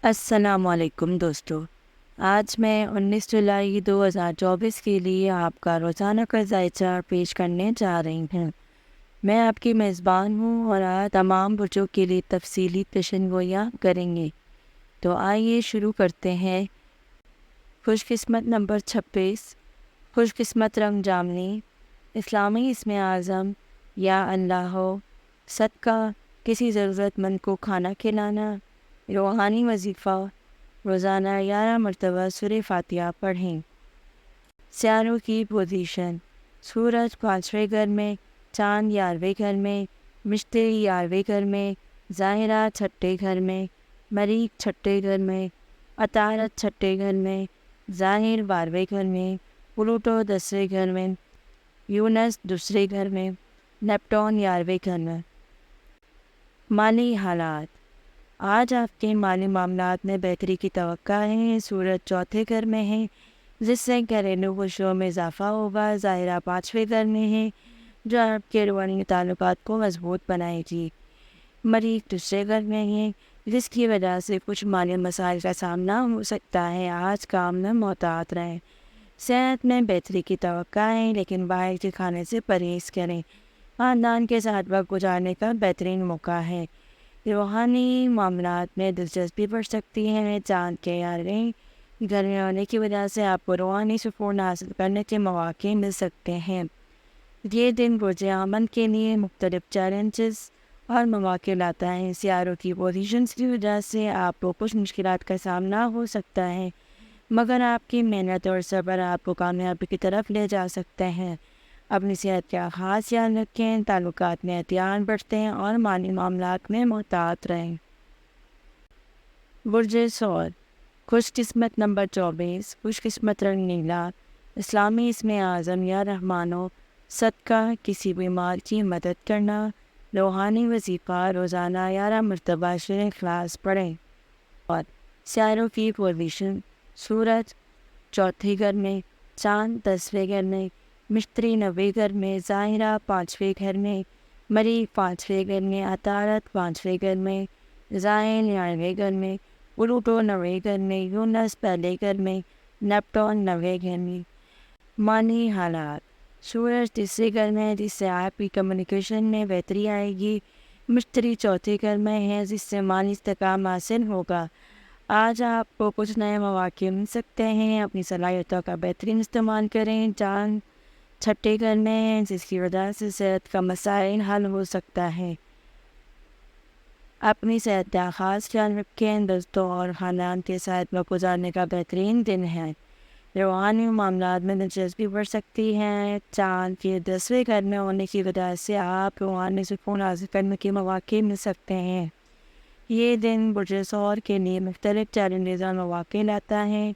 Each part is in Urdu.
السلام علیکم دوستو، آج میں 19 جولائی 2024 کے لیے آپ کا روزانہ کا ذائچہ پیش کرنے جا رہی ہوں۔ میں آپ کی میزبان ہوں اور آج تمام بچوں کے لیے تفصیلی پیشن گوئیاں کریں گے۔ تو آئیے شروع کرتے ہیں۔ خوش قسمت نمبر 26، خوش قسمت رنگ جامنی، اسلامی اسم اعظم یا اللہ ہو، صدقہ، کسی ضرورت مند کو کھانا کھلانا، روحانی وظیفہ، روزانہ 11 مرتبہ سورہ فاتحہ پڑھیں۔ سیاروں کی پوزیشن: سورج 5ویں گھر میں، چاند 11ویں گھر میں، مشتری 11ویں گھر میں، ظاہرہ 6ٹھے گھر میں، مریخ 6ٹھے گھر میں، عطارد 6ٹھے گھر میں، ظاہر 12ویں گھر میں، پلوٹو 10ویں گھر میں، یونس 2 گھر میں، نیپٹون 11ویں گھر میں۔ مالی حالات: آج آپ کے مالی معاملات میں بہتری کی توقع ہے۔ سورج 4تھے گھر میں ہے، جس سے گھریلو خوشیوں میں اضافہ ہوگا۔ ظاہرہ 5ویں گھر میں ہے، جو آپ کے روحانی تعلقات کو مضبوط بنائے گی۔ مریخ 2 گھر میں ہے، جس کی وجہ سے کچھ مالی مسائل کا سامنا ہو سکتا ہے۔ آج کام میں محتاط رہیں۔ صحت میں بہتری کی توقع ہے، لیکن باہر کے کھانے سے پرہیز کریں۔ خاندان کے ساتھ وقت گزارنے کا بہترین موقع ہے۔ روحانی معاملات میں دلچسپی بڑھ سکتی ہے۔ چاند کے 11ویں گھر میں ہونے کی وجہ سے آپ کو روحانی سکون حاصل کرنے کے مواقع مل سکتے ہیں۔ یہ دن برج آمن کے لیے مختلف چیلنجز اور مواقع لاتا ہے۔ سیاروں کی پوزیشنز کی وجہ سے آپ کو کچھ مشکلات کا سامنا ہو سکتا ہے، مگر آپ کی محنت اور صبر آپ کو کامیابی کی طرف لے جا سکتے ہیں۔ اپنی صحت کا خاص خیال رکھیں، تعلقات میں احتیاط برتیں اور مالی معاملات میں محتاط رہیں۔ برج ثور: خوش قسمت نمبر 24، خوش قسمت رنگ نیلا، اسلامی اسم اعظم یا رحمانو، صدقہ، کسی بیمار کی مدد کرنا، روحانی وظیفہ، روزانہ 11 مرتبہ سورہ اخلاص پڑھیں۔ اور سیاروں کی پوزیشن: سورج 4تھے گھر میں، چاند 10ویں گھر میں، مشتری 9ویں گھر میں، ظاہرہ 5ویں گھر میں، مریخ 5ویں گھر میں، عطارد 5ویں گھر میں، ظاہر 11ویں گھر میں، پلوٹو 9ویں گھر میں، یونس 1 گھر میں، نیپٹون 9ویں گھر میں۔ مالی حالات: سورج 3 گھر میں ہے، جس سے آپ کی کمیونیکیشن میں بہتری آئے گی۔ مشتری 4تھے گھر میں ہے، جس سے مالی استحکام حاصل ہوگا۔ آج آپ کو کچھ نئے مواقع مل سکتے ہیں۔ اپنی صلاحیتوں کا بہترین استعمال کریں۔ چاند 6ٹھے گھر میں ہے، جس کی وجہ سے صحت کا مسائل حل ہو سکتا ہے۔ اپنی صحت کا خاص خیال رکھیں۔ دوستوں اور خاندان کے ساتھ وقت گزارنے کا بہترین دن ہے۔ روحانی معاملات میں دلچسپی بڑھ سکتی ہے۔ چاند کے 10ویں گھر میں ہونے کی وجہ سے آپ روحانی سکون حاصل کرنے کے مواقع مل سکتے ہیں۔ یہ دن برج ثور کے لیے مختلف چیلنجز اور مواقع لاتا ہے۔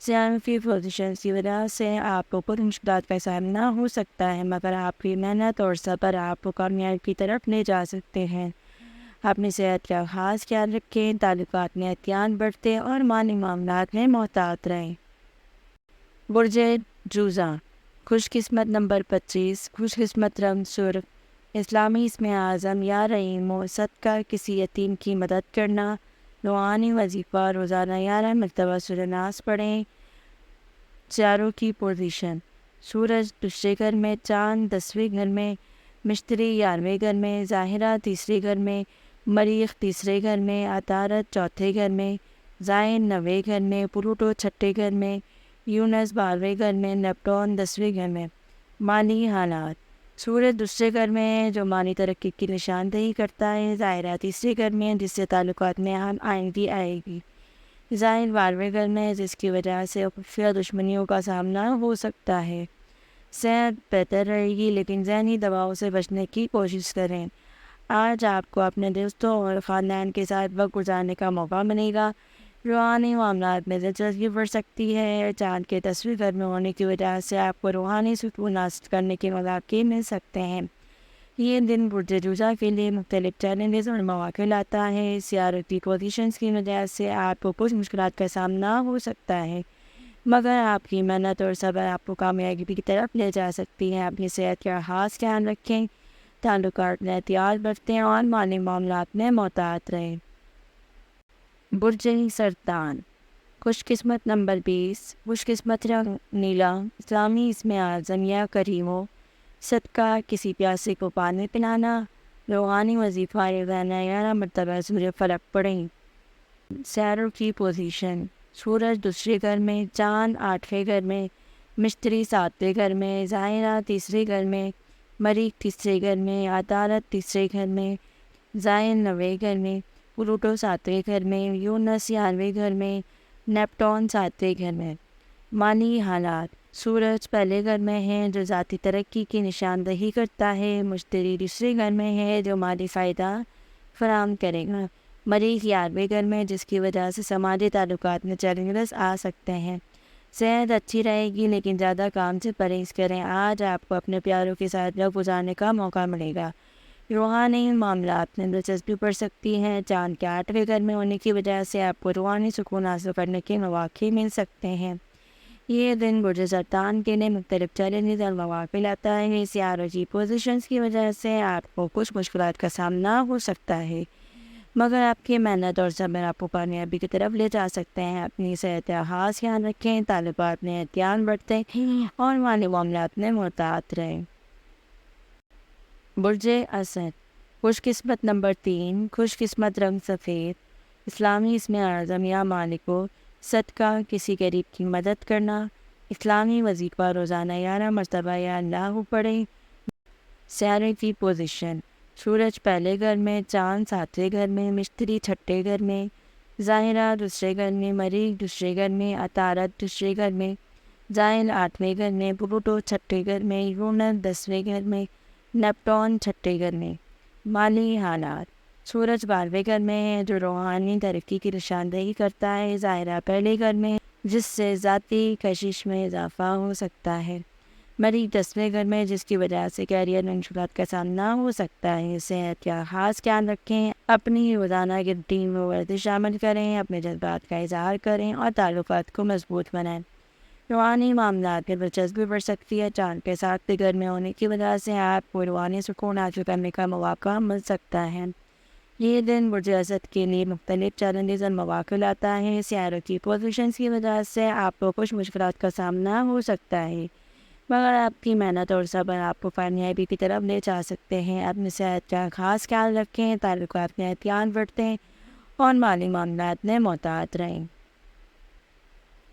سیاروں کی پوزیشن کی وجہ سے آپ کو کچھ مشکلات کا سامنا ہو سکتا ہے، مگر آپ کی محنت اور صبر آپ کو کامیابی کی طرف لے جا سکتے ہیں۔ اپنی صحت کا خاص خیال رکھیں، تعلقات میں احتیاط برتیں اور مالی معاملات میں محتاط رہیں۔ برج جوزہ: خوش قسمت نمبر 25، خوش قسمت رنگ سرخ، اسلامی اسم اعظم یا رحیم و، صدقہ، کسی یتیم کی مدد کرنا، روحانی وظیفہ، روزانہ 11 مرتبہ سورہ ناس پڑھیں۔ سیاروں کی پوزیشن: سورج 2 گھر میں، چاند 10ویں گھر میں، مشتری 11ویں گھر میں، ظاہرہ 3 گھر میں، مریخ 3 گھر میں، عطارد 4تھے گھر میں، ظاہر 9ویں گھر میں، پلوٹو 6ٹھے گھر میں، یونس 12ویں گھر میں، نیپٹون 10ویں گھر میں۔ مالی حالات: سورج 2 گھر میں ہے، جو مالی ترقی کی نشاندہی کرتا ہے۔ ظاہرہ 3 گھر میں ہے، جس سے تعلقات میں آئندگی آئے گی۔ ظاہر 12ویں گھر میں ہے، جس کی وجہ سے خفیہ دشمنیوں کا سامنا ہو سکتا ہے۔ صحت بہتر رہے گی، لیکن ذہنی دباؤ سے بچنے کی کوشش کریں۔ آج آپ کو اپنے دوستوں اور خاندان کے ساتھ وقت گزارنے کا موقع ملے گا۔ روحانی معاملات میں دلچسپی بڑھ سکتی ہے۔ چاند کے 10ویں گھر میں ہونے کی وجہ سے آپ کو روحانی سکون حاصل کرنے کے مواقع مل سکتے ہیں۔ یہ دن برج جوزہ کے لیے مختلف چیلنجز اور مواقع لاتا ہے۔ سیاروں کی پوزیشنز کی وجہ سے آپ کو کچھ مشکلات کا سامنا ہو سکتا ہے، مگر آپ کی محنت اور صبر آپ کو کامیابی کی طرف لے جا سکتی ہے۔ اپنی صحت کا خاص خیال رکھیں، تعلقات میں احتیاط برتیں اور مالی معاملات میں محتاط رہیں۔ برج سرطان، خوش قسمت نمبر 20، خوش قسمت رنگ نیلا، اسلامی اسم اعظم یا کریم ہو، صدقہ کسی پیاسے کو پانی پلانا، روحانی وظیفہ روزانہ 11 مرتبہ سورہ فلق پڑھیں۔ سیاروں کی پوزیشن، سورج دوسرے گھر میں، چاند 8ویں گھر میں، مشتری 7ویں گھر میں، ظاہرہ تیسرے گھر میں، مریخ تیسرے گھر میں، عطارد تیسرے گھر میں، زائن 9ویں گھر میں، پلوٹو 7ویں گھر میں، یونس 11ویں گھر میں، نیپٹون 7ویں گھر میں۔ مالی حالات، سورج پہلے گھر میں ہے جو ذاتی ترقی کی نشاندہی کرتا ہے، مشتری دوسرے گھر میں ہے جو مالی فائدہ فراہم کرے گا، مریخ 11ویں گھر میں جس کی وجہ سے سماجی تعلقات میں چیلنجز آ سکتے ہیں۔ صحت اچھی رہے گی لیکن زیادہ کام سے پرہیز کریں، آج آپ کو اپنے پیاروں کے ساتھ وقت گزارنے کا موقع ملے گا۔ روحانی معاملات میں دلچسپی بڑھ سکتی ہے، چاند کے 8ویں گھر میں ہونے کی وجہ سے آپ کو روحانی سکون حاصل کرنے کے مواقع مل سکتے ہیں۔ یہ دن برج سرطان کے لیے مختلف چیلنجز اور مواقع لاتا ہے، سیاروں کی پوزیشنز کی وجہ سے آپ کو کچھ مشکلات کا سامنا ہو سکتا ہے، مگر آپ کی محنت اور صبر آپ کو کامیابی کی طرف لے جا سکتے ہیں۔ اپنی صحت کا خاص خیال رکھیں، طالبات میں احتیاط برتیں اور مالی معاملات میں محتاط رہیں۔ برج اسد، خوش قسمت نمبر 3، خوش قسمت رنگ سفید، اسلامی اسم اعظم یا مالک ہو، صدقہ کسی غریب کی مدد کرنا، اسلامی وظیفہ روزانہ 11 مرتبہ یا اللہ پڑھیں۔ سیارے کی پوزیشن، سورج پہلے گھر میں، چاند 7ویں گھر میں، مشتری 6ٹھے گھر میں، ظاہرہ دوسرے گھر میں، مریخ دوسرے گھر میں، عطارد دوسرے گھر میں، زائن 8ویں گھر میں، پلوٹو 6ٹھے گھر میں، یونس 10ویں گھر میں، نیپٹون 6ٹھے گھر میں۔ مالی حالات، سورج 12ویں گھر میں ہے جو روحانی ترقی کی نشاندہی کرتا ہے، ظاہرہ پہلے گھر میں جس سے ذاتی کشش میں اضافہ ہو سکتا ہے، مریخ 10ویں گھر میں جس کی وجہ سے کیریئر میں مشکلات کا سامنا ہو سکتا ہے۔ صحت کا خاص خیال رکھیں، اپنی روزانہ کی روٹین میں ورزش شامل کریں، اپنے جذبات کا اظہار کریں اور تعلقات کو مضبوط بنائیں۔ روحانی معاملات میں دلچسپی بڑھ سکتی ہے، چاند کے 7ویں گھر میں ہونے کی وجہ سے آپ کو روحانی سکون حاصل کرنے کا مواقع مل سکتا ہے۔ یہ دن برج اسد کے لیے مختلف چیلنجز اور مواقع لاتا ہے، سیاروں کی پوزیشنز کی وجہ سے آپ کو کچھ مشکلات کا سامنا ہو سکتا ہے، مگر آپ کی محنت اور صبر آپ کو کامیابی کی طرف لے جا سکتے ہیں۔ اپنی صحت کا خاص خیال رکھیں، تعلقات میں احتیاط برتیں اور مالی معاملات میں محتاط رہیں۔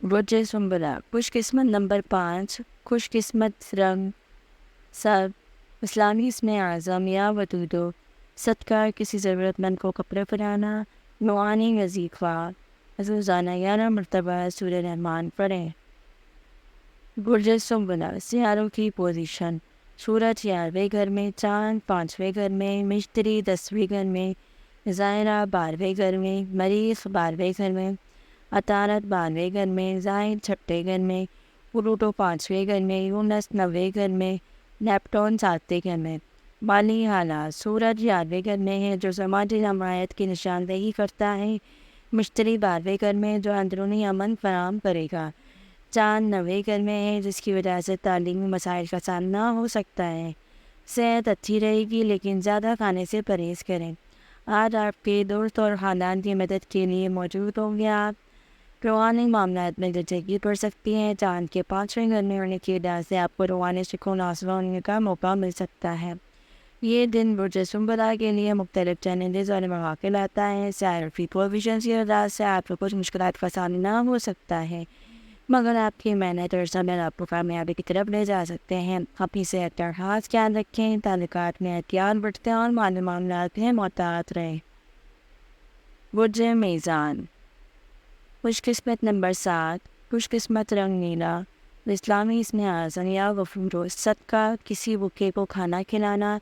برج سنبلہ، خوش قسمت نمبر 5، خوش قسمت رنگ سب، اسلامی اسم اعظم یا ودود ہو، صدقہ کسی ضرورت مند کو کپڑے پہنانا، روحانی وظیفہ روزانہ 11 مرتبہ سورہ رحمان پڑھیں۔ برج سنبلہ، سیاروں کی پوزیشن، سورج 11ویں گھر میں، چاند 5ویں گھر میں، مشتری 10ویں گھر میں، ظاہرہ 12ویں گھر میں، مریخ 12ویں گھر میں، عطارد 12ویں گھر میں، زائن 6ٹھے گھر میں، پلوٹو 5ویں گھر میں، یونس 9ویں گھر میں، نیپٹون 7ویں گھر میں۔ مالی حالات، سورج 11ویں گھر میں ہے جو سماجی حمایت کی نشاندہی کرتا ہے، مشتری 12ویں گھر میں جو اندرونی امن فراہم کرے گا، چاند 9ویں گھر میں ہے جس کی وجہ سے تعلیمی مسائل کا سامنا ہو سکتا ہے۔ صحت اچھی رہے گی لیکن زیادہ کھانے سے پرہیز کریں، آج آپ کے دوست اور خاندان کی مدد کے لیے موجود ہوں گے۔ آپ روحانی معاملات میں دلچسپی بڑھ سکتی ہیں، چاند کے 5ویں گھر میں ہونے کی وجہ سے آپ کو روحانی سکون حاصل ہونے کا موقع مل سکتا ہے۔ یہ دن برج سنبلہ کے لیے مختلف چیلنجز اور مواقع لاتا ہے، سیاروں کی پوزیشنز کی وجہ سے آپ کو کچھ مشکلات کا سامنا ہو سکتا ہے، مگر آپ کی محنت اور صبر آپ کو کامیابی کی طرف لے جا سکتے ہیں۔ اپنی صحت کا خاص خیال رکھیں، تعلقات میں احتیاط برتیں اور مالی معاملات میں محتاط رہیں۔ برج میزان، خوش قسمت نمبر 7، خوش قسمت رنگ نیلا، اسلامی اسم اعظم یا غفور ہو، صدقہ کسی بھوکے کو کھانا کھلانا،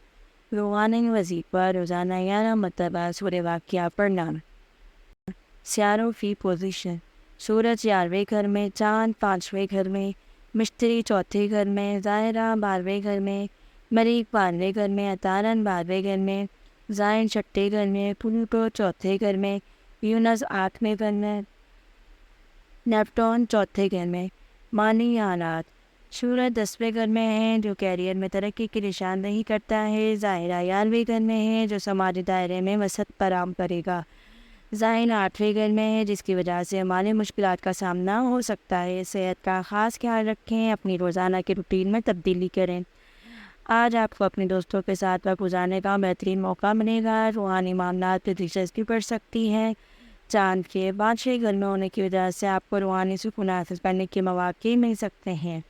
روحانی وظیفہ روزانہ 11 مرتبہ سورہ واقعہ پڑھنا۔ سیاروں کی پوزیشن، سورج 11ویں گھر میں، چاند 5ویں گھر میں، مشتری 4تھے گھر میں، ظاہرہ 12ویں گھر میں، مریخ 12ویں گھر میں، عطارد 12ویں گھر میں، زائن 6ٹھے گھر میں، پلوٹو 4تھے گھر میں، یونس 8ویں گھر میں، نیپٹون 4تھے گھر میں۔ مالی حالات، سورج 10ویں گھر میں ہے جو کیریئر میں ترقی کی نشاندہی کرتا ہے، ظاہرہ 11ویں گھر میں ہے جو سماجی دائرے میں وسعت فراہم کرے گا، ذہن 8ویں گھر میں ہے، جس کی وجہ سے مالی مشکلات کا سامنا ہو سکتا ہے۔ صحت کا خاص خیال رکھیں، اپنی روزانہ کی روٹین میں تبدیلی کریں۔ آج آپ کو اپنے دوستوں کے ساتھ وقت گزارنے کا بہترین موقع ملے گا۔ روحانی معاملات میں دلچسپی بڑھ سکتی ہے۔ چاند کے 5ویں گھر میں ہونے کی وجہ سے آپ کو روحانی سکون حاصل کرنے کے مواقع مل سکتے ہیں۔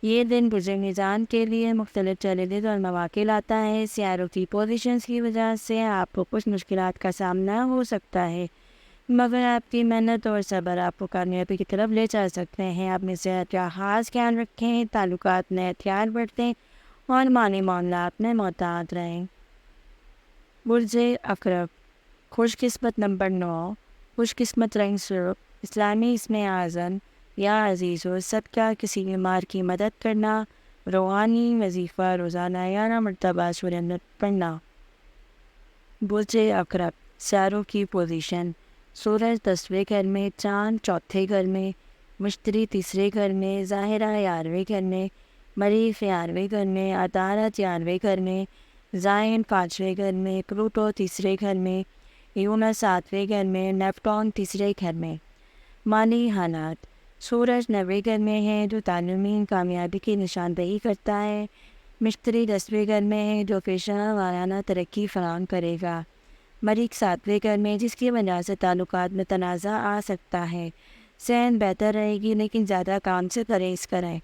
یہ دن برج میزان کے لیے مختلف چیلنجز اور مواقع لاتا ہے۔ سیاروں کی پوزیشنز کی وجہ سے آپ کو کچھ مشکلات کا سامنا ہو سکتا ہے، مگر آپ کی محنت اور صبر آپ کو کامیابی کی طرف لے جا سکتے ہیں۔ اپنی صحت کا خاص خیال رکھیں، تعلقات میں احتیاط برتیں اور مالی معاملات میں محتاط رہیں۔ برج عقرب، خوش قسمت نمبر 9، خوش قسمت رنگ سرخ، اسلامی اسم اعظم یا عزیز و صدقہ کسی بیمار کی مدد کرنا، روحانی وظیفہ روزانہ 11 مرتبہ سورہ نمل پڑھنا۔ برج عقرب، سیاروں کی پوزیشن: سورج 10ویں گھر میں، چاند 4تھے گھر میں، مشتری 3رے گھر میں، ظاہرہ 11ویں گھر میں، مریخ 11ویں گھر میں، عطارد 11ویں گھر میں، زحل 5ویں گھر میں، پلوٹو 3رے گھر میں، یونس 7ویں گھر میں، نیپٹون 3رے گھر میں۔ مالی حالات: سورج 9ویں گھر میں ہے، جو تعلیمی کامیابی کی نشاندہی کرتا ہے۔ مشتری 10ویں گھر میں ہے، جو پیشہ وارانہ ترقی فراہم کرے گا۔ مریخ 7ویں گھر میں، جس کی وجہ سے تعلقات میں تنازع آ سکتا ہے۔ صحت بہتر رہے گی، لیکن زیادہ کام سے پرہیز کریں۔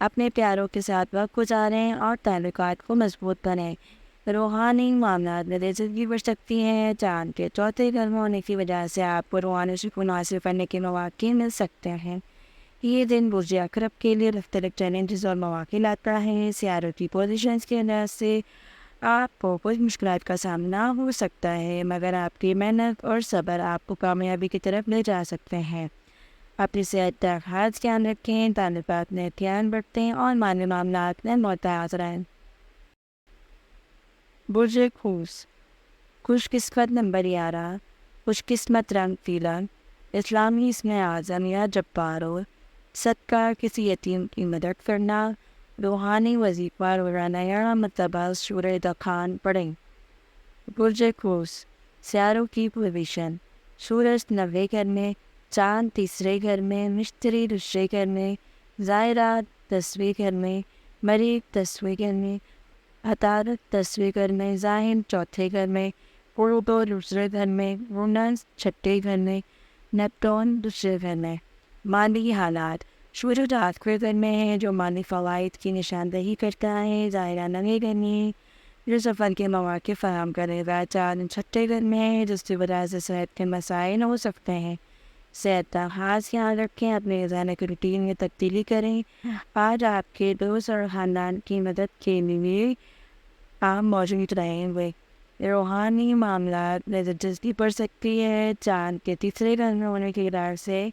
اپنے پیاروں کے ساتھ وقت گزاریں اور تعلقات کو مضبوط بنائیں۔ روحانی معاملات میں دلچسپی بڑھ سکتی ہے۔ چاند کے 4تھے گھر میں ہونے کی وجہ سے آپ کو روحانی سکون حاصل کرنے کے مواقع مل سکتے ہیں۔ یہ دن برج عقرب کے لیے مختلف چیلنجز اور مواقع لاتا ہے۔ سیاروں کی پوزیشنز کی وجہ سے آپ کو کچھ مشکلات کا سامنا ہو سکتا ہے، مگر آپ کی محنت اور صبر آپ کو کامیابی کی طرف لے جا سکتے ہیں۔ اپنی صحت کا خاص خیال رکھیں، تعلقات میں احتیاط برتیں اور مالی معاملات میں محتاط رہیں۔ برج قوس، خوش قسمت نمبر 11، خوش قسمت رنگ پیلا، اسلامی اسم اعظم یا جبارو، صدقہ کسی یتیم کی مدد کرنا، روحانی وظیفہ روزانہ 11 مرتبہ سورہ دخان پڑھیں۔ برج قوس، سیاروں کی پوزیشن: سورج 9ویں گھر میں، چاند 3رے گھر میں، مشتری 2رے گھر میں، ظاہرہ 10ویں گھر میں، مریخ 10ویں گھر میں، عطارد 10ویں گھر میں، زحل 4تھے گھر میں، پلوٹو 2رے گھر میں، یونس 6ٹھے گھر میں، نیپٹون 2رے گھر میں۔ مالی حالات: سورج 8ویں گھر میں ہے، جو مالی فوائد کی نشاندہی کرتا ہے۔ ظاہرہ 9ویں گھر میں ہے، جو سفر کے مواقع فراہم کرے گا۔ چاند 6ٹھے گھر میں ہے، جس کی وجہ سے صحت کے مسائل ہو سکتے ہیں۔ صحت کا خاص خیال رکھیں، اپنے روزانہ کی روٹین میں تبدیلی کریں۔ آج آپ کے دوست اور خاندان کی مدد کے لیے آپ موجود رہیں گے۔ روحانی معاملات میں دلچسپی بڑھ سکتی ہے۔ چاند کے 3رے گھر میں ہونے کی وجہ سے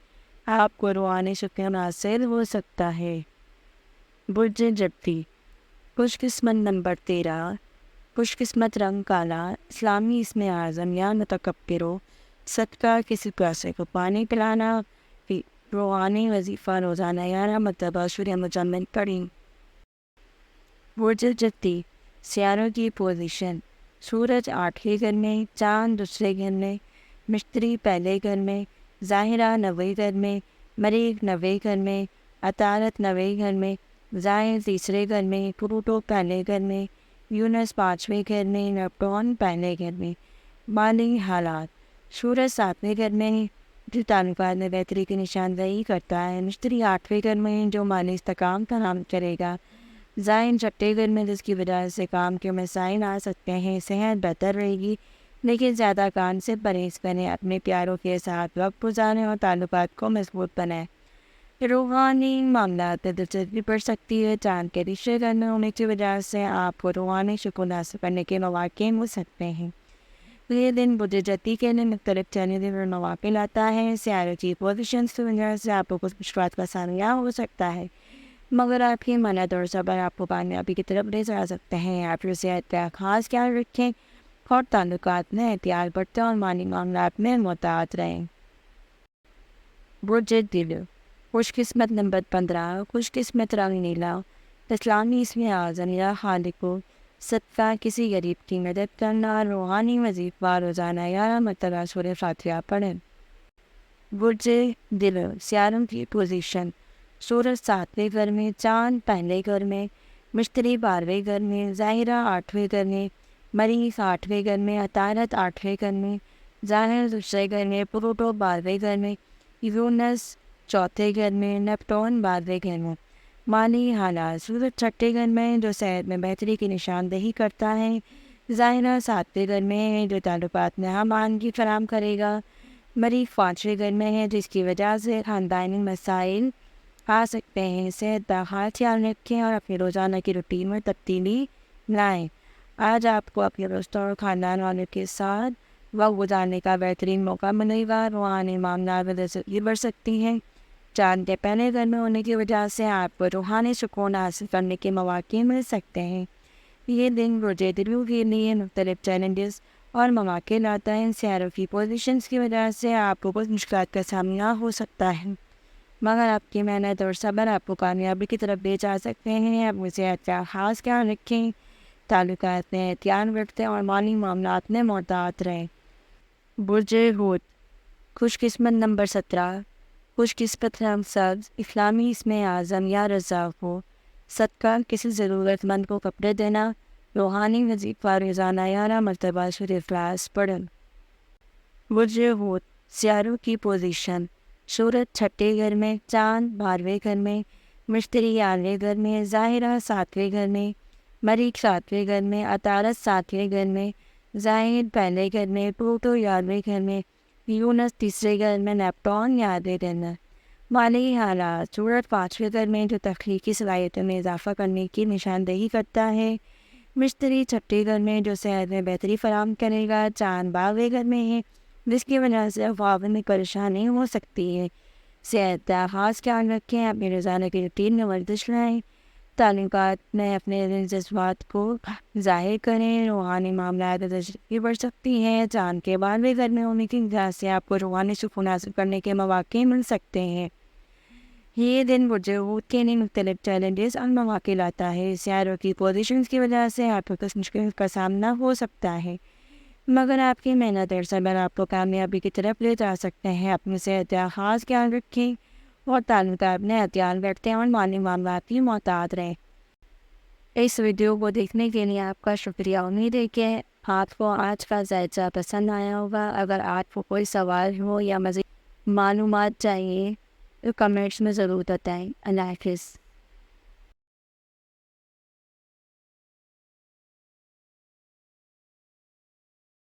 آپ کو روحانی سکون حاصل ہو سکتا ہے۔ برج جتی، خوش قسمت نمبر 13، خوش قسمت رنگ کالا، اسلامی اسم اعظم یا متکبرو، صدقہ کسی پیاسے کو پانی پلانا، روحانی وظیفہ روزانہ 11 مرتبہ سورہ مزمل پڑھیں۔ برج جتی، سیاروں کی پوزیشن: سورج 8ویں گھر میں، چاند 2رے گھر میں، مشتری 1لے گھر میں، ظاہرہ 9ویں گھر میں، مریخ 9ویں گھر میں، عطارد 9ویں گھر میں، زحل 3رے گھر میں، پلوٹو 1لے گھر میں، یونس 5ویں گھر میں، نیپٹون 1لے گھر میں۔ مالی حالات: سورج 7ویں گھر میں ہے، جو تعلقات میں بہتری کی نشاندہی کرتا ہے۔ مشتری 8ویں گھر میں ہے، جو مالی استحکام فراہم کرے گا۔ زحل 6ٹھے گھر میں، جس کی وجہ سے کام کے مسائل آ سکتے ہیں۔ صحت بہتر رہے گی، لیکن زیادہ کام سے پرہیز کریں۔ اپنے پیاروں کے ساتھ وقت گزاریں اور تعلقات کو مضبوط بنائیں۔ روحانی معاملات میں دلچسپی بڑھ سکتی ہے۔ چاند کے 3رے گھر میں ہونے کی وجہ سے آپ کو روحانی سکون حاصل کرنے کے مواقع مل سکتے ہیں۔ یہ دن برج جتی کے لیے مختلف چیلنجز اور مواقع لاتا ہے۔ سیاروں کی پوزیشنز کی وجہ سے آپ کو کچھ مشکلات کا سامنا ہو سکتا ہے، مگر آپ کی محنت اور صبر آپ کو کامیابی کی طرف لے جا سکتے ہیں۔ آپ کی صحت کا خاص خیال رکھیں اور تعلقات میں احتیاط برتیں اور مالی معاملات میں محتاط رہیں۔ برج دل، خوش قسمت نمبر 15، خوش قسمت رنگ نیلا، اسلامی اسم اعظم یا خالق، صدقہ، کسی غریب کی مدد کرنا، روحانی وظیفہ، روزانہ 11 مرتبہ سورہ فاتحہ پڑھیں۔ برج دل، سیاروں کی پوزیشن: سورج 7ویں گھر میں، چاند پہلے گھر میں، مشتری 12ویں گھر میں، ظاہرہ 8ویں گھر میں، مریخ 8ویں گھر میں، عطارد 8ویں گھر میں، ظاہر دوسرے گھر میں، پلوٹو 12ویں گھر میں، یونس 4تھے گھر میں، نیپٹون 12ویں گھر میں۔ مالی حالات: سورج 6ٹھے گھر میں جو صحت میں بہتری کی نشاندہی کرتا ہے، ظاہرہ 7ویں گھر میں ہے جو تعلقات میں ہمآہنگی فراہم کرے گا، مریخ 5ویں گھر میں ہے جس کی وجہ سے خاندانی مسائل آ سکتے ہیں۔ صحت کا خاص خیال رکھیں اور اپنی روزانہ کی روٹین میں تبدیلی لائیں۔ آج آپ کو اپنے دوستوں اور خاندان والوں کے ساتھ وقت گزارنے کا بہترین موقع ملے گا۔ روحانی معاملات میں دلچسپی بڑھ سکتی ہیں۔ چاند کے پہلے گھر میں ہونے کی وجہ سے آپ کو روحانی سکون حاصل کرنے کے مواقع مل سکتے ہیں۔ یہ دن برج دلو کے لیے مختلف چیلنجز اور مواقع لاتا ہے۔ سیاروں کی پوزیشنز کی وجہ سے آپ کو کچھ مشکلات کا سامنا ہو سکتا ہے، مگر آپ کی محنت اور صبر آپ کو کامیابی کی طرف لے جا سکتے ہیں۔ اپنی صحت کا خاص خیال رکھیں، تعلقات میں احتیاط برتیں اور مالی معاملات میں محتاط رہیں۔ برج حوت، خوش قسمت نمبر 17، خوش قسمت رنگ سبز، اسلامی اسم اعظم یا رزاق ہو۔ صدقہ، کسی ضرورت مند کو کپڑے دینا، روحانی وظیفہ، روزانہ 11 مرتبہ سورہ اخلاص پڑھیں۔ برج حوت، سیاروں کی پوزیشن: سورج 6ٹھے گھر میں، چاند 12ویں گھر میں، مشتری 11ویں گھر میں، ظاہرہ 7ویں گھر میں، مریخ 7ویں گھر میں، عطارد 7ویں گھر میں، ظاہر پہلے گھر میں، پلوٹو 11ویں گھر میں، یونس 3رے گھر میں، نیپٹون 11ویں گھر میں۔ مالی حالات: سورج 5ویں گھر میں جو تخلیقی صلاحیتوں میں اضافہ کرنے کی نشاندہی کرتا ہے، مشتری 6ٹھے گھر میں جو صحت میں بہتری فراہم کرے گا، چاند 12ویں گھر میں ہے جس کی وجہ سے خواب میں پریشانی ہو سکتی ہے۔ صحت کا خاص خیال رکھیں، اپنی روزانہ کی روٹین میں ورزش لائیں، تعلقات میں اپنے جذبات کو ظاہر کریں، روحانی معاملات میں دلچسپی بڑھ سکتی ہے۔ چاند کے 12ویں گھر میں ہونے کی وجہ سے آپ کو روحانی سکون حاصل کرنے کے مواقع مل سکتے ہیں۔ یہ دن برج حوت کے لیے مختلف چیلنجز اور مواقع لاتا ہے۔ سیاروں کی پوزیشنز کی وجہ سے آپ کو کچھ مشکل کا سامنا ہو سکتا ہے، مگر آپ کی محنت اور صبر آپ کو کامیابی کی طرف لے جا سکتے ہیں۔ اپنی صحت کا خاص خیال رکھیں اور تعلقات میں احتیاط برتیں اور مالی معاملات کی محتاط رہیں۔ اس ویڈیو کو دیکھنے کے لیے آپ کا شکریہ۔ امید ہے کہ آپ کو آج کا جائزہ پسند آیا ہوگا۔ اگر آپ کو کوئی سوال ہو یا مزید معلومات چاہیے تو کمنٹس میں ضرور بتائیں۔ اللہ حافظ۔